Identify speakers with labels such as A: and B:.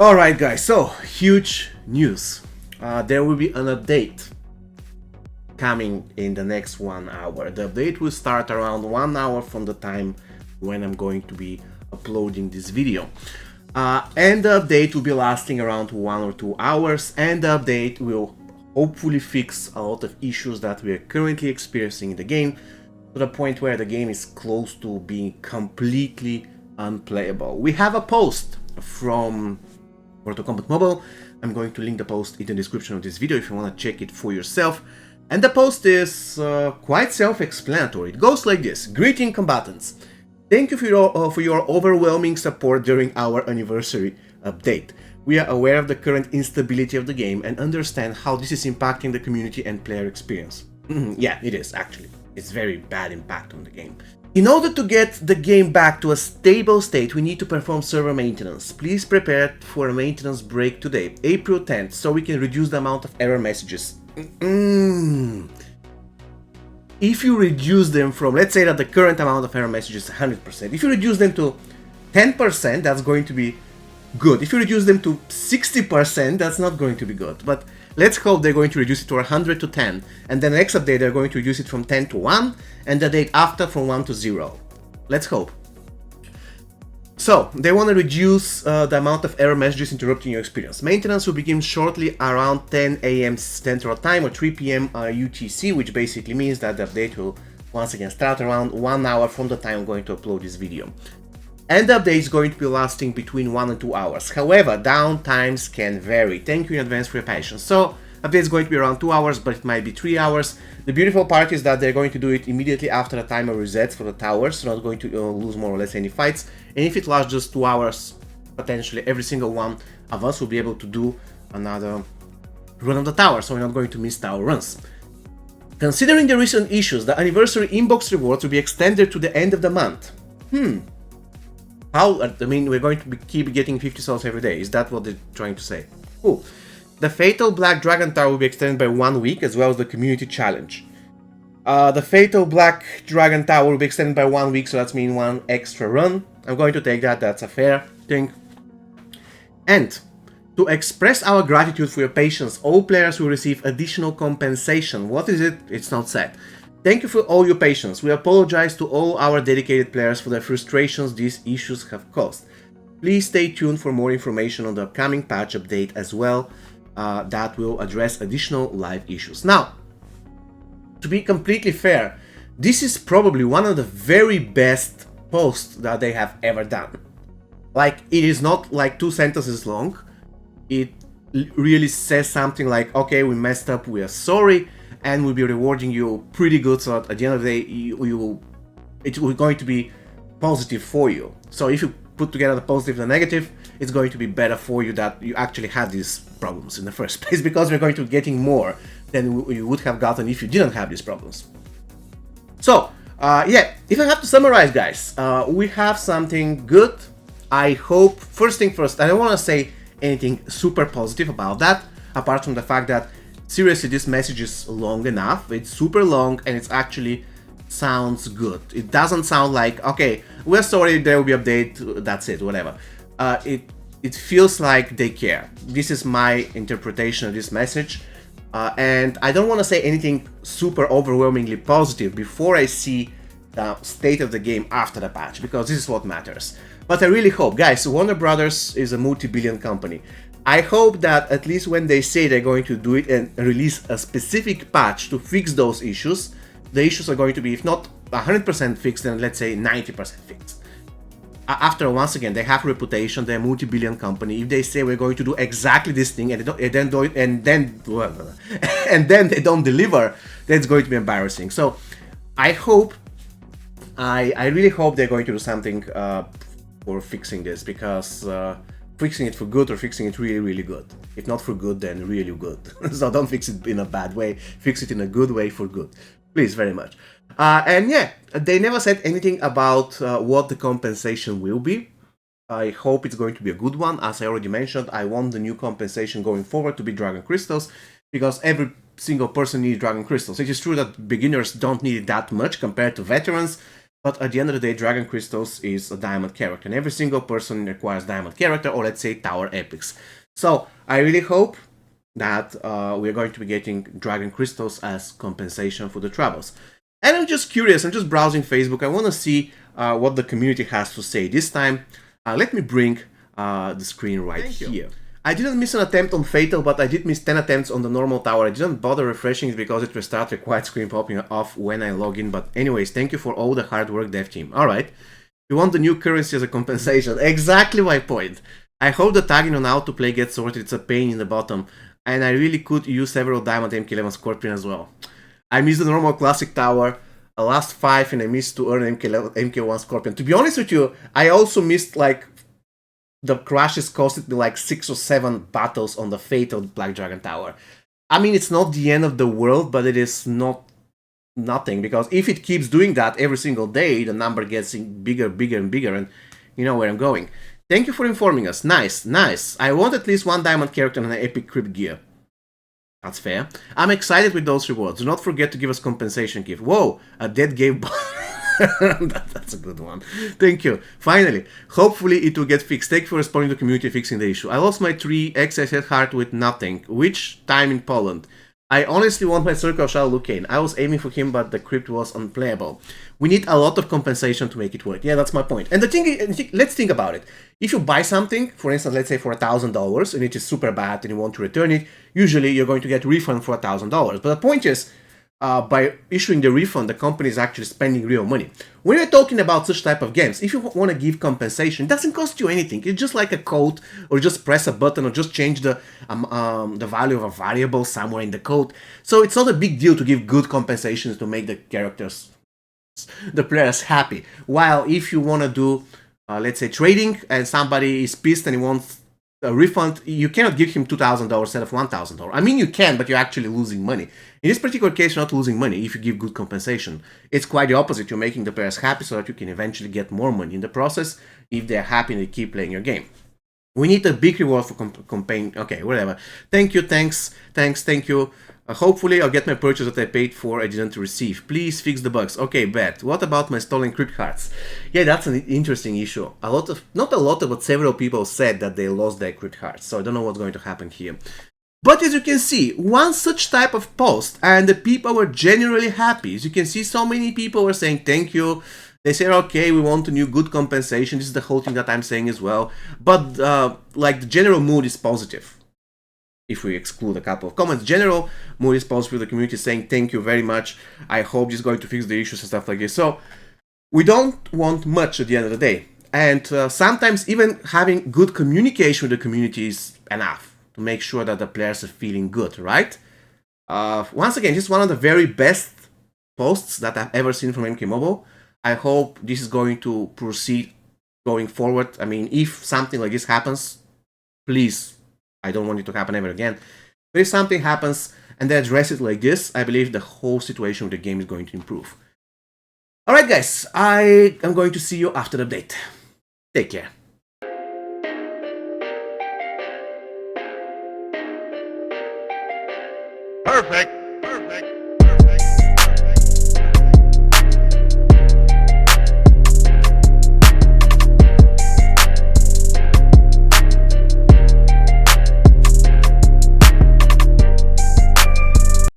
A: Alright guys, so huge news. There will be an update coming in the next 1 hour. The update will start around 1 hour from the time when I'm going to be uploading this video. And the update will be lasting around 1 or 2 hours, and the update will hopefully fix a lot of issues that we are currently experiencing in the game, to the point where the game is close to being completely unplayable. We have a post from Mortal Kombat Mobile. I'm going to link the post in the description of this video if you want to check it for yourself. And the post is quite self-explanatory. It goes like this: Greeting combatants. Thank you for your overwhelming support during our anniversary update. We are aware of the current instability of the game and understand how this is impacting the community and player experience. Yeah, it is actually. It's very bad impact on the game. In order to get the game back to a stable state, we need to perform server maintenance. Please prepare for a maintenance break today, April 10th, so we can reduce the amount of error messages. If you reduce them from, let's say that the current amount of error messages is 100%, if you reduce them to 10%, that's going to be good. If you reduce them to 60%, that's not going to be good. But let's hope they're going to reduce it to 100 to 10, and then the next update they're going to reduce it from 10 to 1, and the date after from 1 to 0. Let's hope. So, they want to reduce the amount of error messages interrupting your experience. Maintenance will begin shortly around 10 AM Central Time or 3 PM UTC, which basically means that the update will once again start around 1 hour from the time I'm going to upload this video. And the update is going to be lasting between 1 and 2 hours. However, downtimes can vary. Thank you in advance for your patience. So, update is going to be around 2 hours, but it might be 3 hours. The beautiful part is that they're going to do it immediately after the timer resets for the towers, so not going to lose more or less any fights. And if it lasts just 2 hours, potentially every single one of us will be able to do another run of the tower, so we're not going to miss tower runs. Considering the recent issues, the anniversary inbox rewards will be extended to the end of the month. How? I mean, we're going to keep getting 50 souls every day. Is that what they're trying to say? Cool. The Fatal Black Dragon Tower will be extended by 1 week, as well as the Community Challenge. The Fatal Black Dragon Tower will be extended by 1 week, so that's mean 1 extra run. I'm going to take that, that's a fair thing. And to express our gratitude for your patience, all players will receive additional compensation. What is it? It's not said. Thank you for all your patience. We apologize to all our dedicated players for the frustrations these issues have caused. Please stay tuned for more information on the upcoming patch update as well, that will address additional live issues. Now, to be completely fair, this is probably one of the very best posts that they have ever done. Like, it is not like 2 sentences long. It really says something like, okay, we messed up, we are sorry, and we'll be rewarding you pretty good, so that at the end of the day, it will going to be positive for you. So if you put together the positive and the negative, it's going to be better for you that you actually had these problems in the first place, because we're going to be getting more than you would have gotten if you didn't have these problems. So, yeah, if I have to summarize, guys, we have something good. I hope, first thing first, I don't want to say anything super positive about that, apart from the fact that seriously, this message is long enough. It's super long, and it's actually sounds good. It doesn't sound like, okay, we're sorry, there will be update, that's it, whatever. It feels like they care. This is my interpretation of this message, and I don't want to say anything super overwhelmingly positive before I see the state of the game after the patch, because this is what matters. But I really hope, guys, Warner Brothers is a multi-billion company. I hope that at least when they say they're going to do it and release a specific patch to fix those issues, the issues are going to be, if not 100% fixed, then let's say 90% fixed. After, once again, they have a reputation, they're a multi-billion company. If they say we're going to do exactly this thing and then they don't deliver, that's going to be embarrassing. So I hope, I really hope they're going to do something for fixing this, because fixing it for good or fixing it really, really good. If not for good, then really good. So don't fix it in a bad way, fix it in a good way for good. Please, very much. And yeah, they never said anything about what the compensation will be. I hope it's going to be a good one. As I already mentioned, I want the new compensation going forward to be Dragon Crystals, because every single person needs Dragon Crystals. It is true that beginners don't need it that much compared to veterans, But at the end of the day, Dragon Crystals is a diamond character, and every single person requires diamond character, or let's say tower epics. So I really hope that we're going to be getting Dragon Crystals as compensation for the travels. And I'm just curious, I'm just browsing Facebook, I want to see what the community has to say. This time, let me bring the screen right here. I didn't miss an attempt on Fatal, but I did miss 10 attempts on the normal tower. I didn't bother refreshing it because it restarted required screen popping off when I log in. But anyways, thank you for all the hard work, dev team. Alright, you want the new currency as a compensation. Exactly my point. I hope the tagging on how to play gets sorted. It's a pain in the bottom. And I really could use several Diamond MK11 Scorpion as well. I missed the normal classic tower, a last 5, and I missed to earn MK1 Scorpion. To be honest with you, I also missed like the crashes costed me like 6 or 7 battles on the Fatal Black Dragon Tower. I mean, it's not the end of the world, but it is not nothing, because if it keeps doing that every single day, the number gets bigger, bigger, and bigger, and you know where I'm going. Thank you for informing us. Nice, nice. I want at least 1 diamond character and an epic crypt gear. That's fair. I'm excited with those rewards. Do not forget to give us compensation gift. Whoa, a dead game. That's a good one. Thank you. Finally, hopefully it will get fixed. Thank you for responding to the community fixing the issue. I lost my 3 heart with nothing. Which time in Poland? I honestly want my Circle of Shadow Lucane. I was aiming for him, but the crypt was unplayable. We need a lot of compensation to make it work. Yeah, that's my point. And the thing is, let's think about it. If you buy something, for instance, let's say for $1,000, and it is super bad and you want to return it, usually you're going to get a refund for $1,000. But the point is, by issuing the refund, the company is actually spending real money. When you're talking about such type of games, if you want to give compensation, it doesn't cost you anything. It's just like a code, or just press a button, or just change the value of a variable somewhere in the code. So it's not a big deal to give good compensations to make the characters, the players happy. While if you want to do, let's say, trading, and somebody is pissed and he wants a refund, you cannot give him $2,000 instead of $1,000. I mean, you can, but you're actually losing money. In this particular case, you're not losing money if you give good compensation. It's quite the opposite. You're making the players happy so that you can eventually get more money in the process if they're happy and they keep playing your game. We need a big reward for campaign. Okay, whatever. Thank you, thanks, thank you. Hopefully I'll get my purchase that I paid for I didn't receive. Please fix the bugs. Okay, bet. What about my stolen crypt hearts? Yeah, that's an interesting issue. Not a lot of, but several people said that they lost their crypt hearts, so I don't know what's going to happen here. But as you can see, one such type of post, and the people were generally happy. As you can see, so many people were saying thank you. They said, okay, we want a new good compensation. This is the whole thing that I'm saying as well. But like, the general mood is positive. If we exclude a couple of comments, general mood is positive. The community saying thank you very much. I hope this is going to fix the issues and stuff like this. So we don't want much at the end of the day. And sometimes even having good communication with the community is enough to make sure that the players are feeling good, right? Once again, this is one of the very best posts that I've ever seen from MK Mobile. I hope this is going to proceed going forward. I mean, if something like this happens, please, I don't want it to happen ever again. But if something happens and they address it like this, I believe the whole situation with the game is going to improve. Alright guys, I am going to see you after the update. Take care.
B: Perfect.